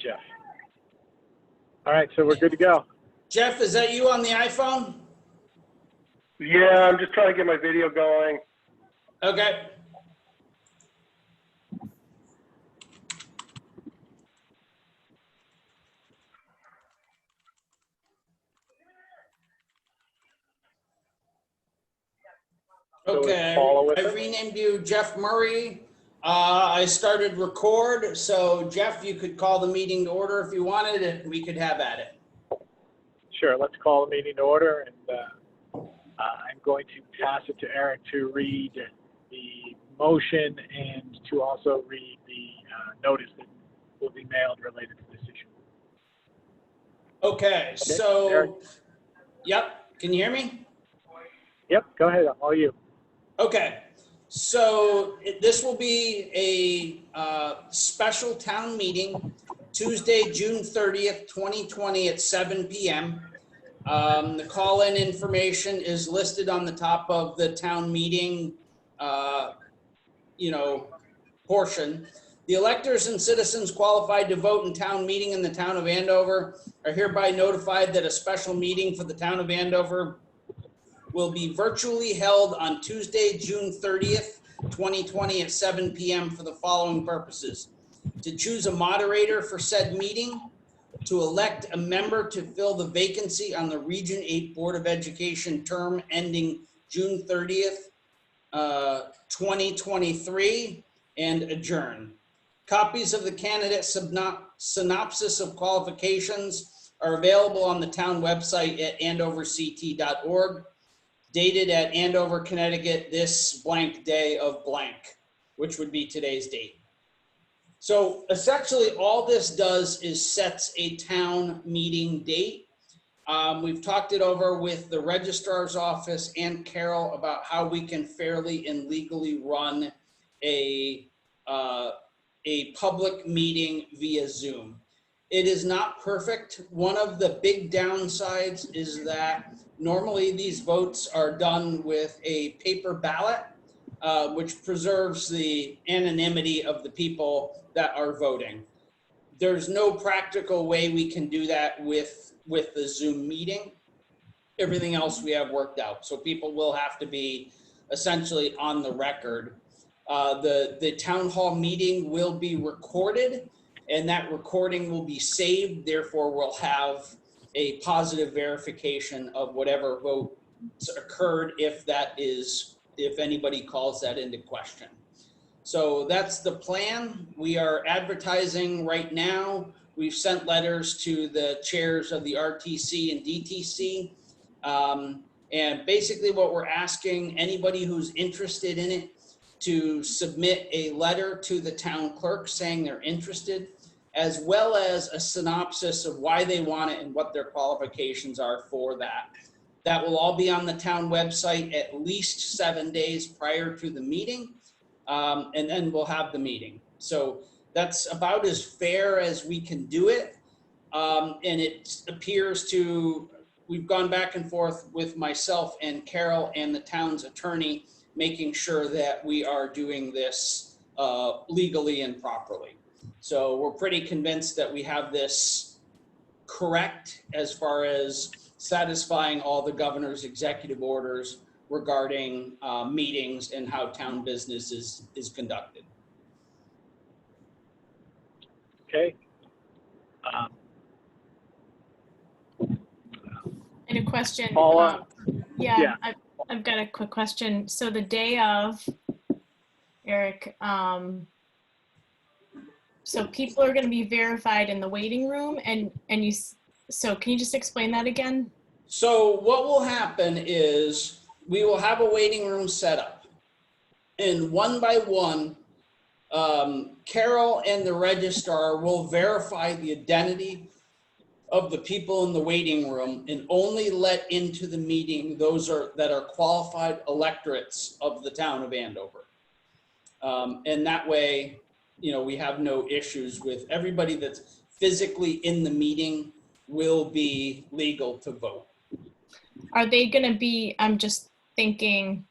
Jeff. All right, so we're good to go. Jeff, is that you on the iPhone? Yeah, I'm just trying to get my video going. Okay. Okay, I've renamed you Jeff Murray. I started record, so Jeff, you could call the meeting to order if you wanted, and we could have at it. Sure, let's call the meeting to order, and I'm going to pass it to Eric to read the motion and to also read the notice that will be mailed related to this issue. Okay, so, Eric? Yep, can you hear me? Yep, go ahead, all you. Okay, so this will be a special town meeting, Tuesday, June 30th, 2020 at 7 p.m. The call-in information is listed on the top of the town meeting, portion. The electors and citizens qualified to vote in town meeting in the town of Andover are hereby notified that a special meeting for the town of Andover will be virtually held on Tuesday, June 30th, 2020 at 7 p.m. for the following purposes: to choose a moderator for said meeting, to elect a member to fill the vacancy on the Region 8 Board of Education term ending June 30th, 2023, and adjourn. Copies of the candidate synopsis of qualifications are available on the town website at andoverct.org. Dated at Andover, Connecticut, this blank day of blank, which would be today's date. So essentially all this does is sets a town meeting date. We've talked it over with the registrar's office and Carol about how we can fairly and legally run a public meeting via Zoom. It is not perfect. One of the big downsides is that normally these votes are done with a paper ballot, which preserves the anonymity of the people that are voting. There's no practical way we can do that with the Zoom meeting. Everything else we have worked out. So people will have to be essentially on the record. The town hall meeting will be recorded, and that recording will be saved. Therefore, we'll have a positive verification of whatever votes occurred if anybody calls that into question. So that's the plan. We are advertising right now. We've sent letters to the chairs of the RTC and DTC. And basically what we're asking anybody who's interested in it to submit a letter to the town clerk saying they're interested, as well as a synopsis of why they want it and what their qualifications are for that. That will all be on the town website at least 7 days prior to the meeting, and then we'll have the meeting. So that's about as fair as we can do it. And it appears we've gone back and forth with myself and Carol and the town's attorney, making sure that we are doing this legally and properly. So we're pretty convinced that we have this correct as far as satisfying all the governor's executive orders regarding meetings and how town business is conducted. Okay. And a question. Paula? Yeah. I've got a quick question. So the day of, Eric, so people are going to be verified in the waiting room, so can you just explain that again? So what will happen is we will have a waiting room set up, and one by one, Carol and the registrar will verify the identity of the people in the waiting room and only let into the meeting those that are qualified electorates of the town of Andover. And that way, we have no issues with everybody that's physically in the meeting will be legal to vote. Are they going to be, I'm just thinking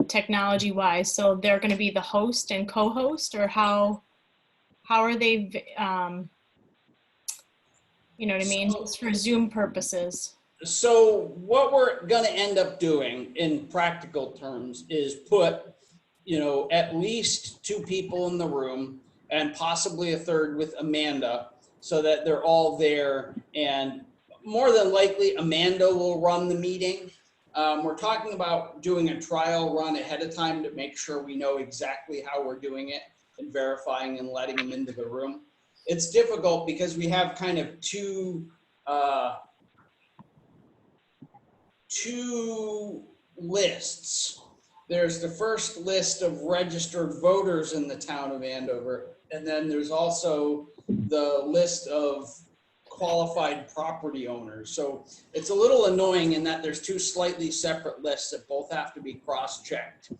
technology wise, so they're going to be the host and co-host, or how are they, You know what I mean? So- Just for Zoom purposes. So what we're gonna end up doing in practical terms is put, at least 2 people in the room and possibly a third with Amanda so that they're all there, and more than likely Amanda will run the meeting. We're talking about doing a trial run ahead of time to make sure we know exactly how we're doing it and verifying and letting them into the room. It's difficult because we have kind of two lists. There's the first list of registered voters in the town of Andover, and then there's also the list of qualified property owners. So it's a little annoying in that there's 2 slightly separate lists that both have to be cross-checked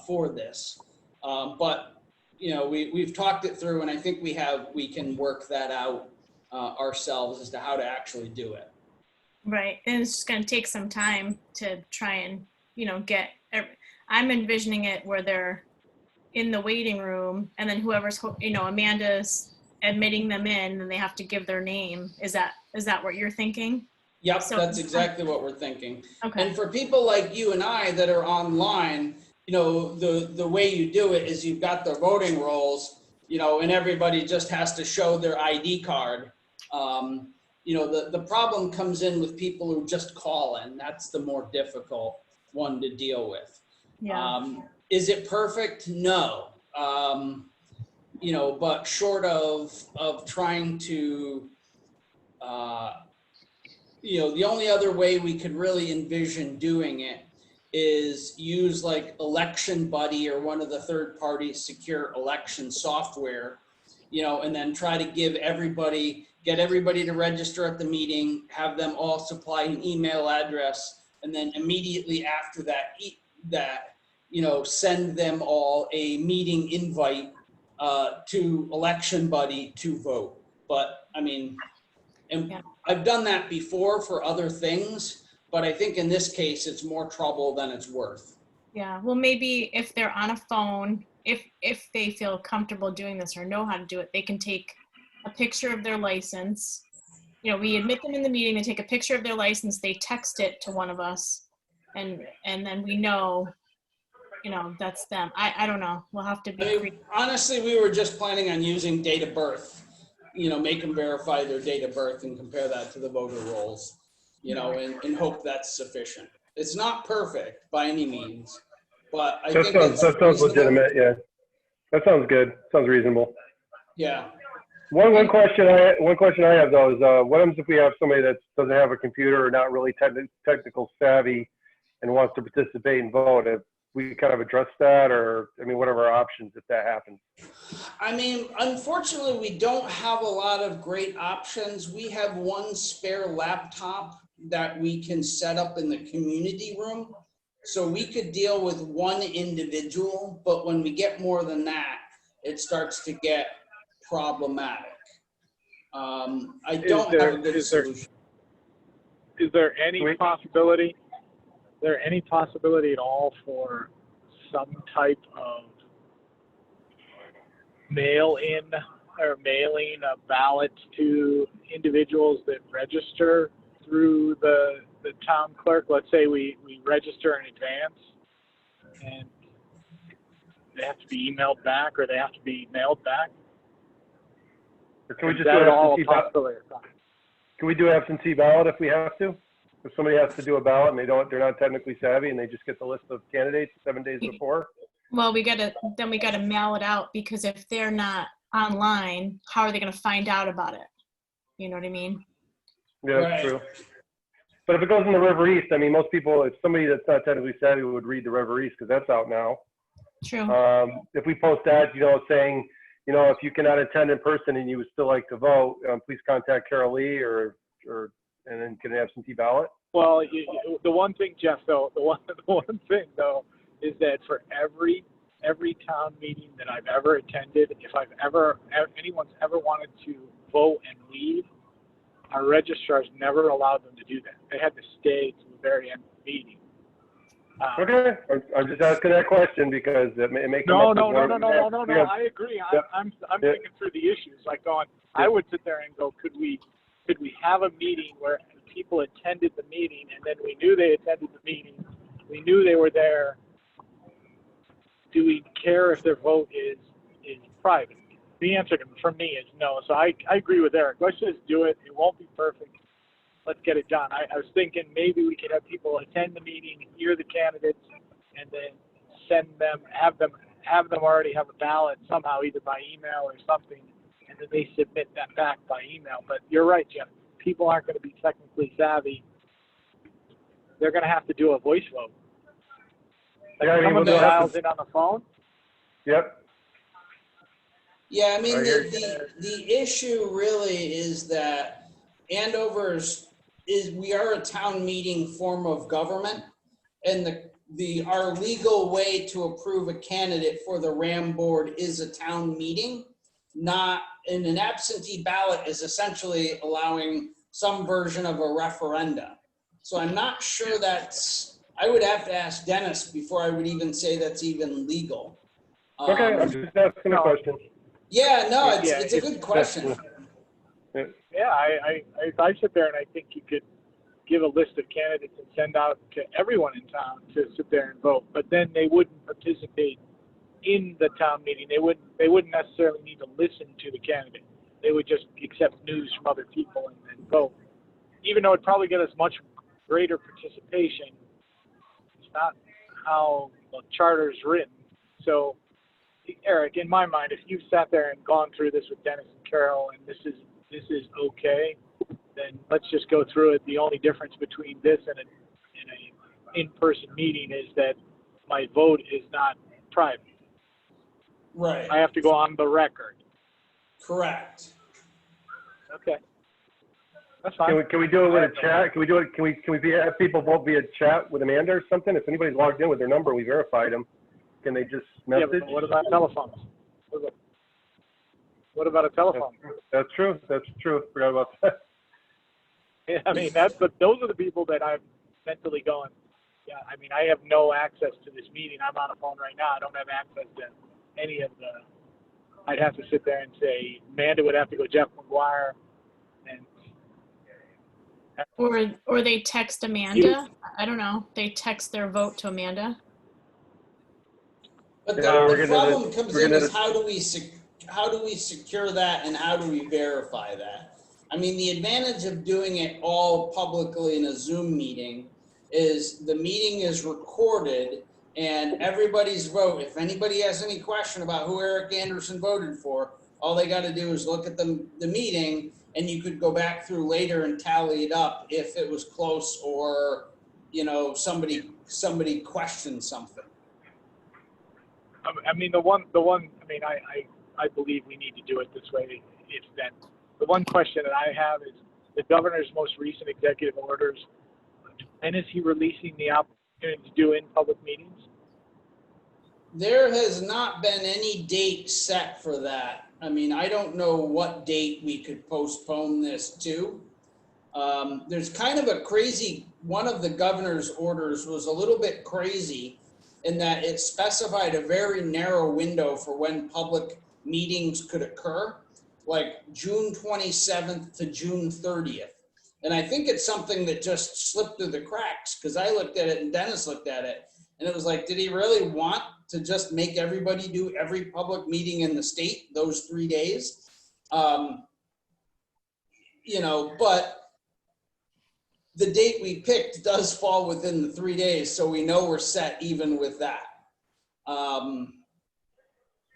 for this. But we've talked it through, and I think we can work that out ourselves as to how to actually do it. Right. And it's just going to take some time to try and, I'm envisioning it where they're in the waiting room and then whoever's, Amanda's admitting them in and they have to give their name. Is that what you're thinking? Yep, So- that's exactly what we're thinking. Okay. And for people like you and I that are online, the way you do it is you've got the voting rolls, and everybody just has to show their ID card. The problem comes in with people who just call in. That's the more difficult one to deal with. Yeah. Is it perfect? No. But short of trying to, the only other way we could really envision doing it is use like Election Buddy or one of the third-party secure election software, and then try to get everybody to register at the meeting, have them all supply an email address, and then immediately after that, send them all a meeting invite to Election Buddy to vote. But I mean, Yeah. I've done that before for other things, but I think in this case, it's more trouble than it's worth. Yeah. Well, maybe if they're on a phone, if they feel comfortable doing this or know how to do it, they can take a picture of their license. We admit them in the meeting, they take a picture of their license, they text it to one of us, and then we know, that's them. I don't know. We'll have to be creative. Honestly, we were just planning on using date of birth, make them verify their date of birth and compare that to the voter rolls, and hope that's sufficient. It's not perfect by any means, but I think That sounds legitimate. Yeah, that sounds good. Sounds reasonable. Yeah. One question I have though is what happens if we have somebody that doesn't have a computer or not really technical savvy and wants to participate and vote? Have we kind of addressed that, or what are our options if that happens? Unfortunately, we don't have a lot of great options. We have one spare laptop that we can set up in the community room. So we could deal with one individual, but when we get more than that, it starts to get problematic. I don't have a good solution. Is there any possibility? Is there any possibility at all for some type of mail-in or mailing a ballot to individuals that register through the town clerk? Let's say we register in advance and they have to be emailed back or they have to be mailed back. Or can we just Is do that an at all a absentee ballot? possibility? Can we do an absentee ballot if we have to? If somebody has to do a ballot and they're not technically savvy and they just get the list of candidates 7 days before? Well, we gotta mail it out, because if they're not online, how are they gonna find out about it? You know what I mean? Yeah, that's true. But if it goes in the River East, most people, if somebody that's not technically savvy would read the River East because that's out now. True. If we post that, saying, if you cannot attend in person and you would still like to vote, please contact Carol Lee and then get an absentee ballot. Well, the one thing, Jeff, though, the one thing though is that for every town meeting that I've ever attended, if anyone's ever wanted to vote and leave, our registrars never allowed them to do that. They had to stay to the very end of the meeting. Okay, I'm just asking that question because it may come up. No. I agree. I'm thinking through the issues, like going. I would sit there and go, could we could we have a meeting where people attended the meeting and then we knew they attended the meeting, we knew they were there? Do we care if their vote is private? The answer from me is no. So I agree with Eric. Let's just do it. It won't be perfect. Let's get it done. I was thinking maybe we could have people attend the meeting, hear the candidates, and then send them, have them already have a ballot somehow, either by email or something, and then they submit that back by email. But you're right, Jeff. People aren't going to be technically savvy. They're going to have to do a voice vote. Like Yeah, I mean, someone we'll that do it. dials in on the phone. Yep. Yeah, I mean, I hear the issue really is that Andover's we are a town meeting form of government, and our legal way to approve a candidate for the RAM board is a town meeting, not, and an absentee ballot is essentially allowing some version of a referenda. So I'm not sure I would have to ask Dennis before I would even say that's even legal. Okay, I'm just asking a question. Yeah, no, Yeah, it's a good question. Yeah, if I sit there and I think you could give a list of candidates and send out to everyone in town to sit there and vote, but then they wouldn't participate in the town meeting. They wouldn't necessarily need to listen to the candidate. They would just accept news from other people and vote. Even though it'd probably get us much greater participation, it's not how the charter's written. So, Eric, in my mind, if you've sat there and gone through this with Dennis and Carol, and this is okay, then let's just go through it. The only difference between this and an in-person meeting is that my vote is not private. Right. I have to go on the record. Correct. Okay. That's fine. Can we do it with a chat? Can we do it? Can we have people vote via chat with Amanda or something? If anybody's logged in with their number, we verified them. Can they just message? Yeah, but what about telephones? What about a telephone? That's true. That's true. Forgot about that. Yeah, I mean, those are the people that I'm mentally going, yeah, I mean, I have no access to this meeting. I'm on a phone right now. I don't have access to any of I'd have to sit there and say, Amanda would have to go Jeff McGuire, and Or they text Amanda. I don't know. They text their vote to Amanda. But Yeah, the problem comes in is how do we secure that, and how do we verify that? I mean, the advantage of doing it all publicly in a Zoom meeting is the meeting is recorded, and everybody's vote, if anybody has any question about who Eric Anderson voted for, all they got to do is look at the meeting, and you could go back through later and tally it up if it was close, or, you know, somebody questioned something. I mean, the one. I mean, I believe we need to do it this way. It's that the one question that I have is the governor's most recent executive orders. When is he releasing the opportunity to do in public meetings? There has not been any date set for that. I mean, I don't know what date we could postpone this to. There's kind of a crazy, one of the governor's orders was a little bit crazy in that it specified a very narrow window for when public meetings could occur, like June 27th to June 30th. And I think it's something that just slipped through the cracks, because I looked at it and Dennis looked at it, and it was like, did he really want to just make everybody do every public meeting in the state those 3 days? You know, but the date we picked does fall within the 3 days, so we know we're set even with that.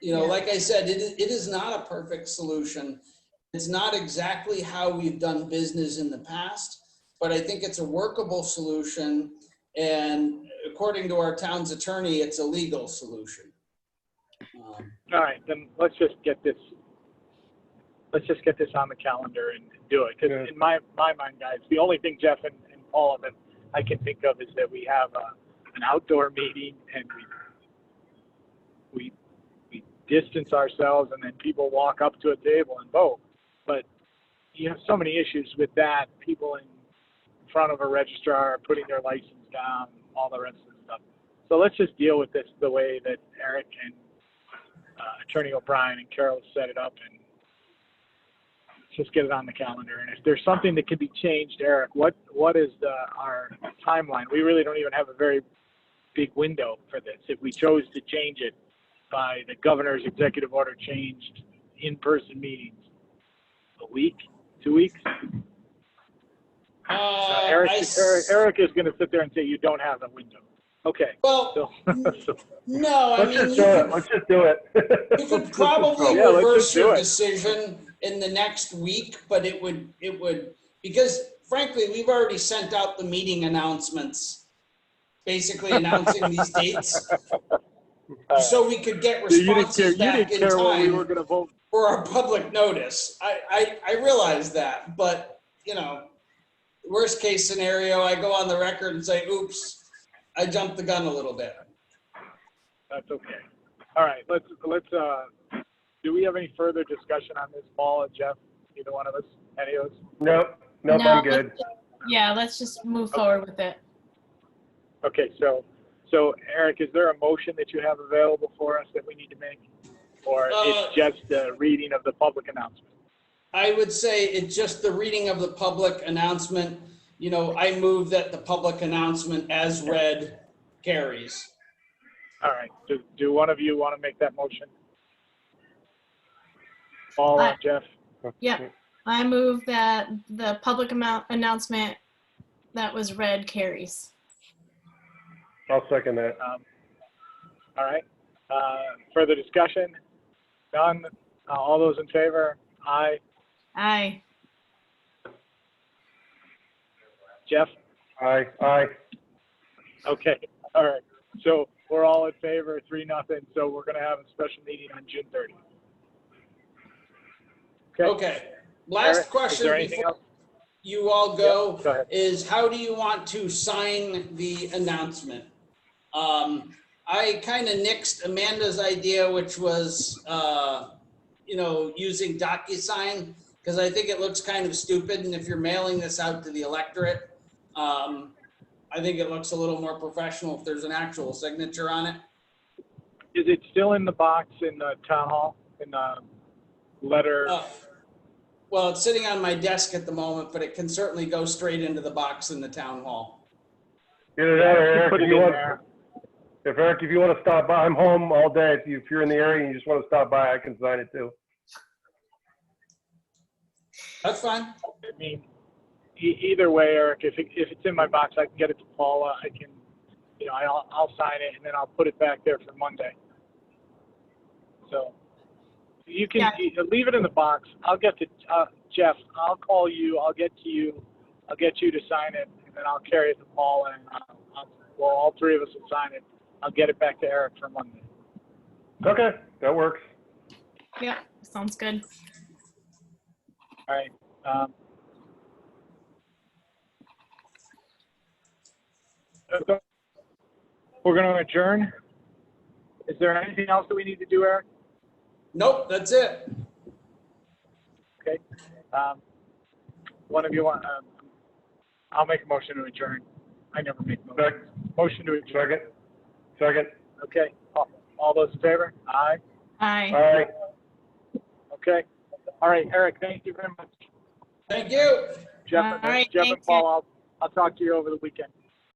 You know, like I said, it is not a perfect solution. It's not exactly how we've done business in the past, but I think it's a workable solution. And according to our town's attorney, it's a legal solution. All right, then let's just get this on the calendar and do it. Because in my mind, guys, the only thing Jeff and Paula that I can think of is that we have an outdoor meeting and we distance ourselves, and then people walk up to a table and vote. But you have so many issues with that. People in front of a registrar putting their license down, all the rest of the stuff. So let's just deal with this the way that Eric and Attorney O'Brien and Carol set it up, and just get it on the calendar. And if there's something that can be changed, Eric, what is our timeline? We really don't even have a very big window for this. If we chose to change it by the governor's executive order changed in-person meetings, a week, 2 weeks? Eric is going to sit there and say you don't have a window. Okay. Well, So, no, I mean, Let's just do it. you could probably Yeah, let's reverse just do your it. decision in the next week, but it would, because frankly, we've already sent out the meeting announcements, basically announcing these dates. So we could get So you didn't responses back in what we were time going to vote. for our public notice. I realize that, but worst case scenario, I go on the record and say, oops, I jumped the gun a little bit. That's okay. All right, let's. Do we have any further discussion on this, Paul and Jeff? Either one of us? Any of us? Nope, No, I'm good. let's just move forward with it. Okay, so Eric, is there a motion that you have available for us that we need to make, or it's just the reading of the public announcement? I would say it's just the reading of the public announcement. I move that the public announcement as read carries. All right. Do one of you want to make that motion? Paul and Jeff? Yeah, I move that the public announcement that was read carries. I'll second that. All right. Further discussion? None? All those in favor? Aye. Aye. Jeff? Aye. Okay. All right. So we're all in favor, 3-0. So we're going to have a special meeting on June 30th. Okay. Last Eric, question is there anything before else? you all go, Go ahead. is how do you want to sign the announcement? I kind of nixed Amanda's idea, which was, using DocuSign, because I think it looks kind of stupid. And if you're mailing this out to the electorate, I think it looks a little more professional if there's an actual signature on it. Is it still in the box in the town hall, in the letter? Well, it's sitting on my desk at the moment, but it can certainly go straight into the box in the town hall. Either that or Eric, Put it in there. if you want to stop by, I'm home all day. If you're in the area and you just want to stop by, I can sign it too. That's fine. I mean, either way, Eric, if it's in my box, I can get it to Paula. I can, I'll sign it and then I'll put it back there for Monday. So you can leave it in the box. I'll get to Jeff. I'll call you. I'll get to you. I'll get you to sign it, and then I'll carry it to Paula, and all three of us will sign it. I'll get it back to Eric for Monday. Okay, that works. Yeah, sounds good. All right. We're going to adjourn. Is there anything else that we need to do, Eric? Nope, that's it. Okay. One of you want? I'll make a motion to adjourn. I never make motions. Motion to adjourn. Second. Okay. All those in favor? Aye. Aye. Okay. All right, Eric. Thank you very much. Thank you. Jeff, All right, Jeff thanks, and Paul. I'll talk to you over the weekend.